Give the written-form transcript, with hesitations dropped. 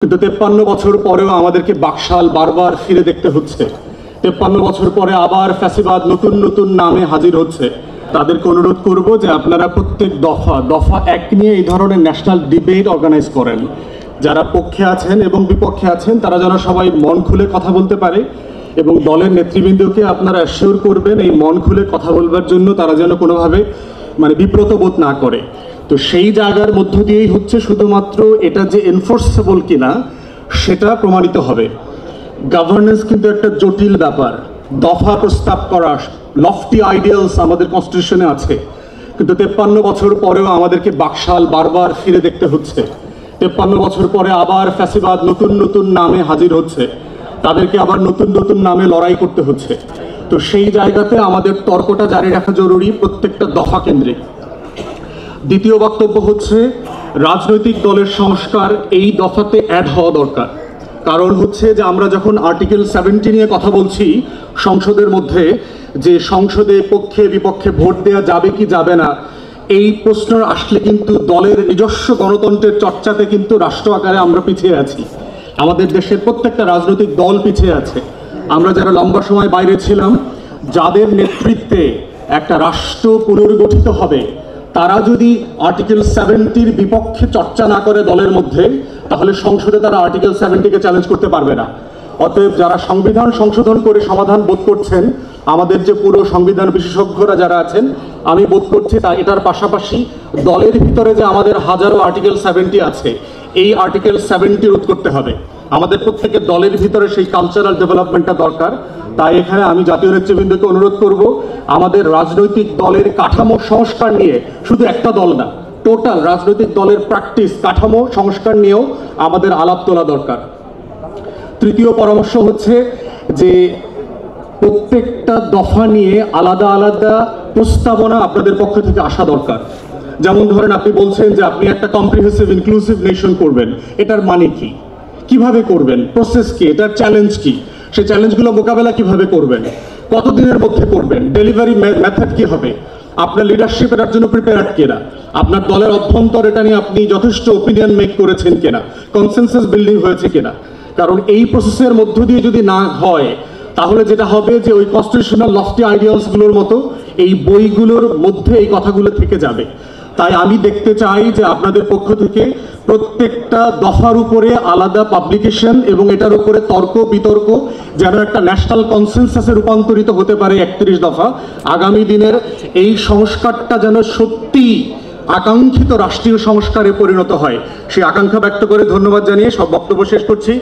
কিন্তু 53 বছর পরেও আমাদেরকে বাকশাল বারবার ফিরে দেখতে হচ্ছে। 53 বছর পরে আবার ফ্যাসিবাদ নতুন নতুন নামে হাজির হচ্ছে। তাদেরকে অনুরোধ করব যে আপনারা প্রত্যেক দফা এক নিয়ে এই ধরনের ন্যাশনাল ডিবেট অর্গানাইজ করেন। যারা পক্ষে আছেন এবং বিপক্ষে আছেন তারা যেন সবাই মন খুলে কথা বলতে পারে এবং দলের নেতৃবৃন্দকে আপনারা অ্যাসিওর করবেন এই মন খুলে কথা বলবার জন্য তারা যেন কোনোভাবে বিব্রত বোধ না করে। তো সেই জায়গার মধ্য দিয়েই হচ্ছে শুধুমাত্র এটা যে এনফোর্সেবল কিনা সেটা প্রমাণিত হবে। গভর্নেন্স কিন্তু একটা জটিল ব্যাপার। দফা প্রস্তাব করা, লফটি আইডিয়ালস আমাদের কনস্টিটিউশনে আছে, কিন্তু 53 বছর পরেও আমাদেরকে বাকশাল বারবার ফিরে দেখতে হচ্ছে। 53 বছর পরে আবার ফ্যাসিবাদ নতুন নতুন নামে হাজির হচ্ছে, তাদেরকে আবার নতুন নতুন নামে লড়াই করতে হচ্ছে। তো সেই জায়গাতে আমাদের তর্কটা জারি রাখা জরুরি প্রত্যেকটা দফা কেন্দ্রে। দ্বিতীয় বক্তব্য হচ্ছে রাজনৈতিক দলের সংস্কার এই দফাতে অ্যাড হওয়া দরকার। কারণ হচ্ছে যে আমরা যখন আর্টিকেল 70 নিয়ে কথা বলছি সংসদের মধ্যে, যে সংসদে পক্ষে বিপক্ষে ভোট দেওয়া যাবে কি যাবে না, এই প্রশ্ন আসলে কিন্তু দলের নিজস্ব গণতন্ত্রের চর্চাতে কিন্তু রাষ্ট্র আকারে আমরা পিছিয়ে আছি। আমাদের দেশের প্রত্যেকটা রাজনৈতিক দল পিছিয়ে আছে। আমরা যারা লম্বা সময় বাইরে ছিলাম, যাদের নেতৃত্বে একটা রাষ্ট্র পুনর্গঠিত হবে, তারা যদি আর্টিকেল 70-র বিপক্ষে চর্চা না করে দলের মধ্যে, তাহলে সংসদে তারা আর্টিকেল 70-কে চ্যালেঞ্জ করতে পারবে না। অতএব যারা সংবিধান সংশোধন করে সমাধান বোধ করছেন, আমাদের যে পুরো সংবিধান বিশেষজ্ঞরা যারা আছেন, আমি বোধ করছি তা এটার পাশাপাশি দলের ভিতরে যে আমাদের হাজারো আর্টিকেল 70 আছে, এই আর্টিকেল 70 রোধ করতে হবে। আমাদের প্রত্যেকের দলের ভিতরে সেই কালচারাল ডেভেলপমেন্টটা দরকার। তাই এখানে আমি জাতীয় নেতৃবৃন্দকে অনুরোধ করব, আমাদের রাজনৈতিক দলের কাঠামো সংস্কার নিয়ে, শুধু একটা দল না, টোটাল রাজনৈতিক দলের প্র্যাকটিস কাঠামো সংস্কার নিয়েও আমাদের আলাপ তোলা দরকার। তৃতীয় পরামর্শ হচ্ছে যে প্রত্যেকটা দফা নিয়ে আলাদা আলাদা প্রস্তাবনা আপনাদের পক্ষ থেকে আসা দরকার। যেমন ধরেন, আপনি বলছেন যে আপনি একটা কম্প্রিহেন্সিভ ইনক্লুসিভ নেশন করবেন, এটার মানে কি, কিভাবে করবেন, প্রসেস কি, এটার চ্যালেঞ্জ কি, সেই চ্যালেঞ্জগুলো মোকাবেলা কিভাবে করবেন, কতদিনের মধ্যে করবেন, ডেলিভারি মেথড কি হবে, আপনার লিডারশিপ এটার জন্য প্রিপেয়ার্ড কিনা, আপনার দলের অভ্যন্তর এটা নিয়ে আপনি যথেষ্ট ওপিনিয়ন মেক করেছেন কিনা, কনসেনসাস বিল্ডিং হয়েছে কিনা। কারণ এই প্রসেসের মধ্য দিয়ে যদি না হয়, তাহলে যেটা হবে যে ওই কনস্টিটিউশনাল লফটি আইডিয়ালসগুলোর মতো এই বইগুলোর মধ্যে এই কথাগুলো থেকে যাবে। তাই আমি দেখতে চাই যে আপনাদের পক্ষ থেকে প্রত্যেকটা দফার উপরে আলাদা পাবলিকেশন এবং এটার উপরে তর্ক বিতর্ক যেন একটা ন্যাশনাল কনসেনসাসে রূপান্তরিত হতে পারে। 31 দফা আগামী দিনের এই সংস্কারটা যেন সত্যি আকাঙ্ক্ষিত রাষ্ট্রীয় সংস্কারে পরিণত হয়, সেই আকাঙ্ক্ষা ব্যক্ত করে ধন্যবাদ জানিয়ে সব বক্তব্য শেষ করছি।